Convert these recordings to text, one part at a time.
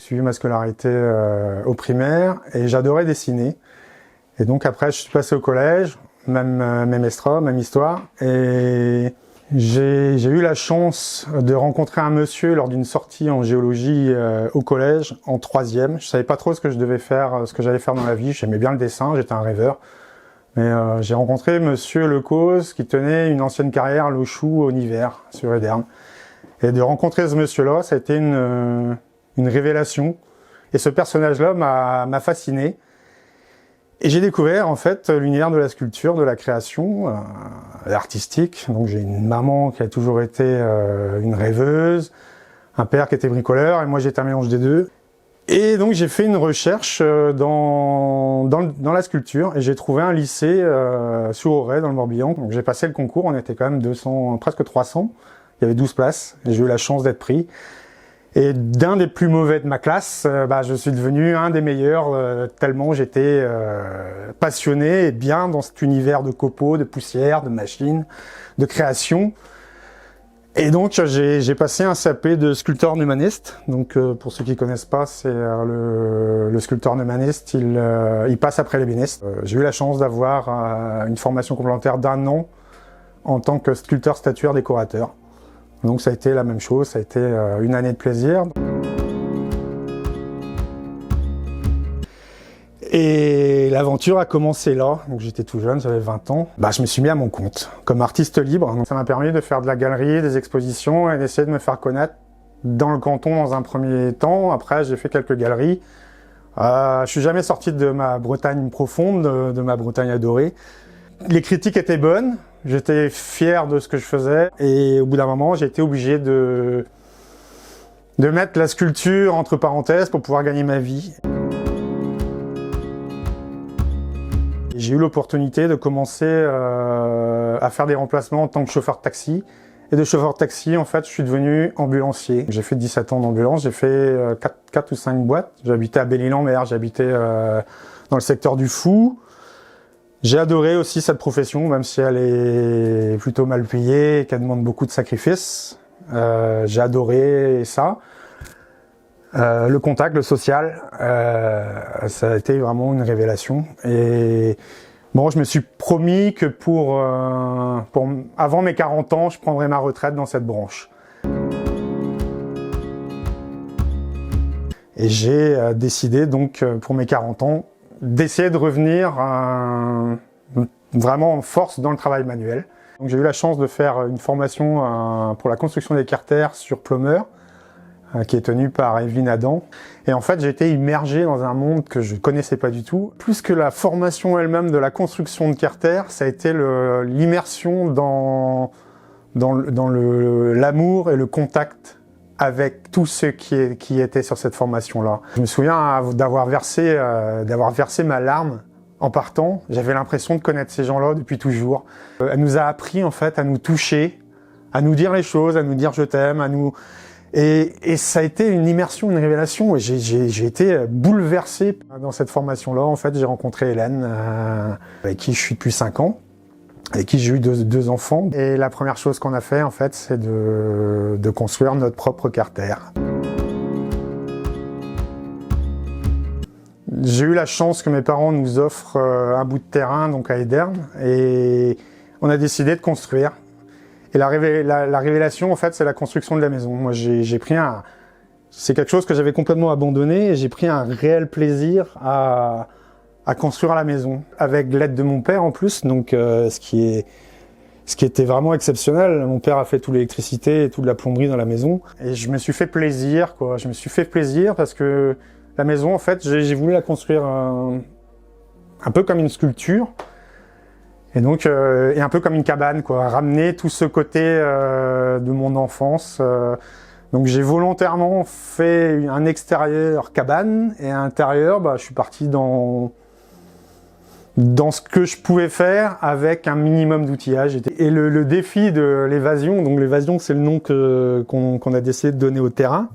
suivi ma scolarité au primaire et j'adorais dessiner. Et donc après, je suis passé au collège, même Estra, même histoire. Et j'ai eu la chance de rencontrer un monsieur lors d'une sortie en géologie au collège, en 3e. Je savais pas trop ce que je devais faire, ce que j'allais faire dans la vie. J'aimais bien le dessin, j'étais un rêveur. Mais j'ai rencontré monsieur Lecause qui tenait une ancienne carrière à l'Auchou au Niver, sur Ederne. Et de rencontrer ce monsieur-là, ça a été une révélation. Et ce personnage-là m'a fasciné. Et j'ai découvert en fait l'univers de la sculpture, de la création artistique. Donc j'ai une maman qui a toujours été une rêveuse, un père qui était bricoleur et moi j'étais un mélange des deux. Et donc j'ai fait une recherche dans la sculpture et j'ai trouvé un lycée sur Auray dans le Morbihan. Donc j'ai passé le concours, on était quand même 200, presque 300. Il y avait 12 places et j'ai eu la chance d'être pris. Et d'un des plus mauvais de ma classe, je suis devenu un des meilleurs tellement j'étais passionné et bien dans cet univers de copeaux, de poussière, de machines, de création. Et donc j'ai passé un CAP de sculpteur humaniste. Donc pour ceux qui connaissent pas, c'est le sculpteur humaniste, il passe après l'ébéniste. J'ai eu la chance d'avoir une formation complémentaire d'1 an en tant que sculpteur statuaire décorateur. Donc ça a été la même chose, ça a été une année de plaisir. Et l'aventure a commencé là, donc j'étais tout jeune, j'avais 20 ans. Je me suis mis à mon compte, comme artiste libre. Donc ça m'a permis de faire de la galerie, des expositions et d'essayer de me faire connaître dans le canton dans un premier temps. Après j'ai fait quelques galeries. Je suis jamais sorti de ma Bretagne profonde, de ma Bretagne adorée. Les critiques étaient bonnes. J'étais fier de ce que je faisais et au bout d'un moment, j'ai été obligé de mettre la sculpture entre parenthèses pour pouvoir gagner ma vie. J'ai eu l'opportunité de commencer à faire des remplacements en tant que chauffeur de taxi. Et de chauffeur de taxi, en fait, je suis devenu ambulancier. J'ai fait 17 ans d'ambulance, j'ai fait 4 ou 5 boîtes. J'habitais à Belle-Île-en-Mer, j'habitais dans le secteur du Fou. J'ai adoré aussi cette profession, même si elle est plutôt mal payée et qu'elle demande beaucoup de sacrifices. J'ai adoré ça. Le contact, le social, ça a été vraiment une révélation. Et bon, je me suis promis que avant mes 40 ans, je prendrais ma retraite dans cette branche. Et j'ai décidé donc pour mes 40 ans d'essayer de revenir vraiment en force dans le travail manuel. Donc j'ai eu la chance de faire une formation pour la construction des carters sur Plumeur, qui est tenue par Evelyne Adam. Et en fait, j'ai été immergé dans un monde que je connaissais pas du tout. Plus que la formation elle-même de la construction de carters, ça a été l'immersion dans l'amour et le contact avec tous ceux qui étaient sur cette formation-là. Je me souviens d'avoir versé ma larme en partant. J'avais l'impression de connaître ces gens-là depuis toujours. Elle nous a appris en fait à nous toucher, à nous dire les choses, à nous dire je t'aime, à nous... Et ça a été une immersion, une révélation. Et j'ai été bouleversé dans cette formation-là. En fait, j'ai rencontré Hélène, avec qui je suis depuis 5 ans. Avec qui j'ai eu deux enfants. Et la première chose qu'on a fait, en fait, c'est de construire notre propre carter. J'ai eu la chance que mes parents nous offrent un bout de terrain, donc à Ederne, et on a décidé de construire. Et la révélation, en fait, c'est la construction de la maison. Moi, c'est quelque chose que j'avais complètement abandonné, et j'ai pris un réel plaisir à construire la maison, avec l'aide de mon père en plus, donc ce qui était vraiment exceptionnel. Mon père a fait toute l'électricité et toute la plomberie dans la maison, et je me suis fait plaisir, quoi. Je me suis fait plaisir parce que la maison, en fait, j'ai voulu la construire un peu comme une sculpture, et donc et un peu comme une cabane, quoi. Ramener tout ce côté de mon enfance. Donc j'ai volontairement fait un extérieur cabane, et à l'intérieur, je suis parti dans ce que je pouvais faire avec un minimum d'outillage. Et le défi de l'évasion, donc l'évasion c'est le nom qu'on a décidé de donner au terrain.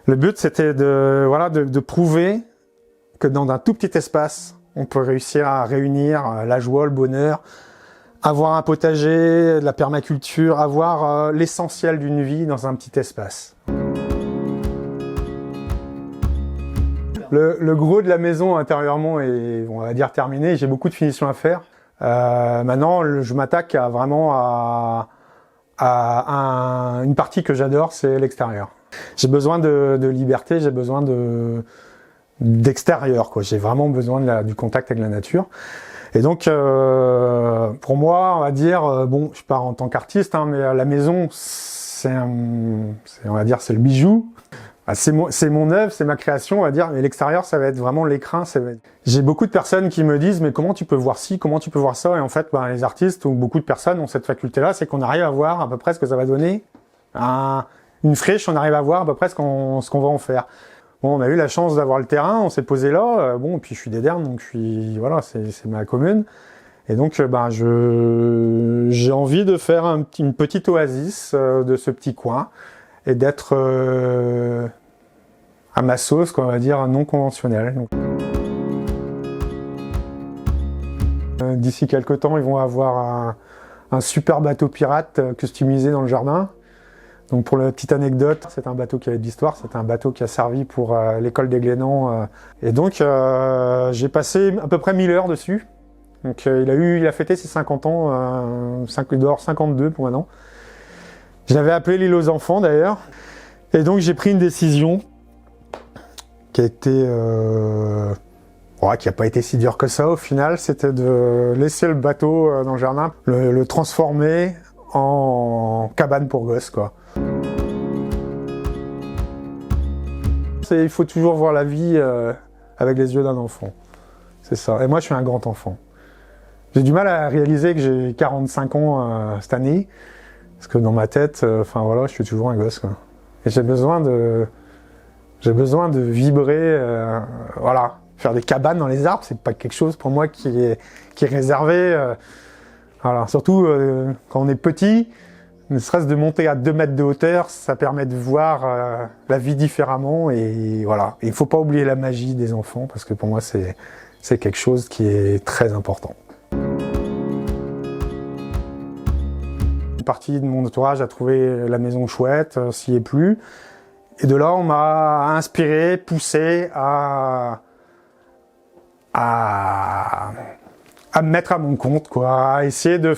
Le but c'était de prouver que dans un tout petit espace, on peut réussir à réunir la joie, le bonheur, avoir un potager, de la permaculture, avoir l'essentiel d'une vie dans un petit espace. Le gros de la maison intérieurement est, on va dire, terminé. J'ai beaucoup de finitions à faire. Maintenant, je m'attaque à une partie que j'adore, c'est l'extérieur. J'ai besoin de liberté, j'ai besoin d'extérieur, quoi. J'ai vraiment besoin du contact avec la nature. Et donc, pour moi, on va dire, bon, je pars en tant qu'artiste, hein, mais la maison, on va dire, c'est le bijou. C'est mon œuvre, c'est ma création, on va dire, mais l'extérieur, ça va être vraiment l'écrin. J'ai beaucoup de personnes qui me disent, mais comment tu peux voir ci, comment tu peux voir ça? Et en fait, les artistes ou beaucoup de personnes ont cette faculté-là, c'est qu'on arrive à voir à peu près ce que ça va donner. Une friche, on arrive à voir à peu près ce qu'on va en faire. Bon, on a eu la chance d'avoir le terrain, on s'est posé là, bon, puis je suis d'Ederne, donc voilà, c'est ma commune. Et donc, j'ai envie de faire une petite oasis de ce petit coin et d'être à ma sauce, quoi, on va dire, non conventionnelle. D'ici quelques temps, ils vont avoir un super bateau pirate customisé dans le jardin. Donc pour la petite anecdote, c'est un bateau qui avait de l'histoire, c'est un bateau qui a servi pour l'école des Glénans. Et donc j'ai passé à peu près 1000 heures dessus. Donc il a fêté ses 50 ans, il doit avoir 52 pour maintenant. Je l'avais appelé l'île aux enfants d'ailleurs. Et donc j'ai pris une décision qui a été... qui n'a pas été si dure que ça au final, c'était de laisser le bateau dans le jardin, le transformer en cabane pour gosses, quoi. Il faut toujours voir la vie avec les yeux d'un enfant. C'est ça. Et moi, je suis un grand enfant. J'ai du mal à réaliser que j'ai 45 ans cette année, parce que dans ma tête, je suis toujours un gosse, quoi. Et j'ai besoin de vibrer, faire des cabanes dans les arbres, c'est pas quelque chose pour moi qui est réservé. Surtout quand on est petit, ne serait-ce de monter à 2 mètres de hauteur, ça permet de voir la vie différemment. Et voilà, il faut pas oublier la magie des enfants, parce que pour moi c'est quelque chose qui est très important. Une partie de mon entourage a trouvé la maison chouette, s'y est plu. Et de là, on m'a inspiré, poussé à me mettre à mon compte, quoi, à essayer de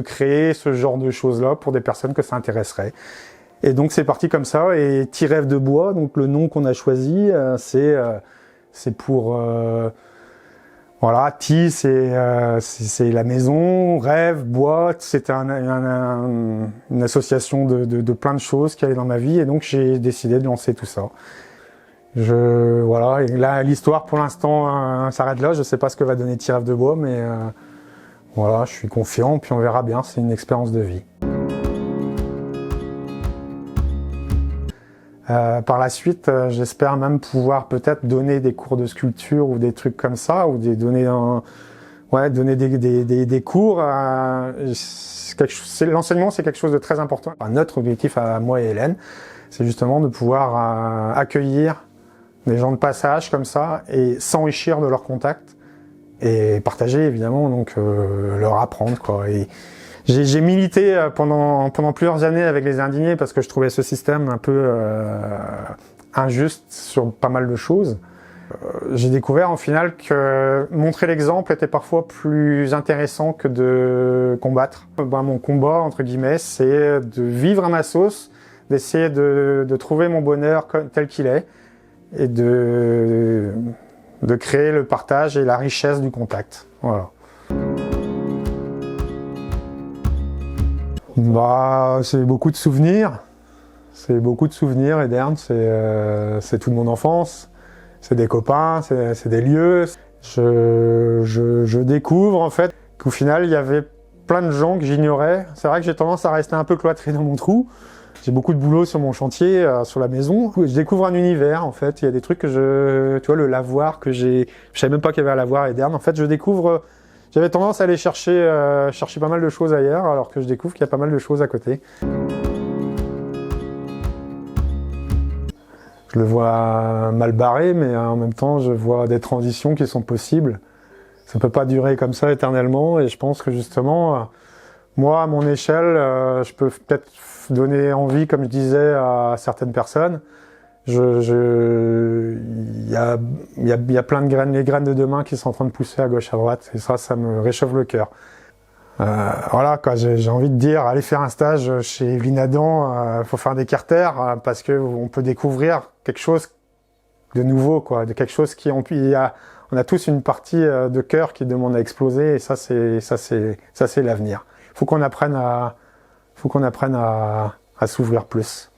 créer ce genre de choses-là pour des personnes que ça intéresserait. Et donc c'est parti comme ça. Et Tirève de bois, donc le nom qu'on a choisi, c'est pour Ti, c'est la maison, rêve, bois, c'était une association de plein de choses qui allaient dans ma vie, et donc j'ai décidé de lancer tout ça. Et là l'histoire pour l'instant s'arrête là, je sais pas ce que va donner Tirève de bois, mais je suis confiant, puis on verra bien, c'est une expérience de vie. Par la suite, j'espère même pouvoir peut-être donner des cours de sculpture ou des trucs comme ça, ou donner des cours. L'enseignement, c'est quelque chose de très important. Notre objectif à moi et Hélène, c'est justement de pouvoir accueillir des gens de passage comme ça et s'enrichir de leurs contacts et partager évidemment, donc leur apprendre, quoi. Et j'ai milité pendant plusieurs années avec les indignés parce que je trouvais ce système un peu injuste sur pas mal de choses. J'ai découvert en final que montrer l'exemple était parfois plus intéressant que de combattre. Mon combat, entre guillemets, c'est de vivre à ma sauce, d'essayer de trouver mon bonheur tel qu'il est et de créer le partage et la richesse du contact. Voilà. C'est beaucoup de souvenirs. C'est beaucoup de souvenirs, Ederne. C'est toute mon enfance. C'est des copains, c'est des lieux. Je découvre en fait qu'au final, il y avait plein de gens que j'ignorais. C'est vrai que j'ai tendance à rester un peu cloîtré dans mon trou. J'ai beaucoup de boulot sur mon chantier, sur la maison. Je découvre un univers, en fait. Il y a des trucs que tu vois, le lavoir que je savais même pas qu'il y avait un lavoir à Ederne. En fait, je découvre. J'avais tendance à aller chercher pas mal de choses ailleurs, alors que je découvre qu'il y a pas mal de choses à côté. Je le vois mal barré, mais en même temps, je vois des transitions qui sont possibles. Ça peut pas durer comme ça éternellement, et je pense que justement, moi, à mon échelle, je peux peut-être donner envie, comme je disais, à certaines personnes. Il y a plein de graines, les graines de demain qui sont en train de pousser à gauche, à droite, et ça me réchauffe le cœur. Voilà, quoi, j'ai envie de dire, allez faire un stage chez Vinadan, faut faire des carters, parce que on peut découvrir quelque chose de nouveau, quoi, de quelque chose on a tous une partie de cœur qui demande à exploser, et ça c'est l'avenir. Faut qu'on apprenne à s'ouvrir plus.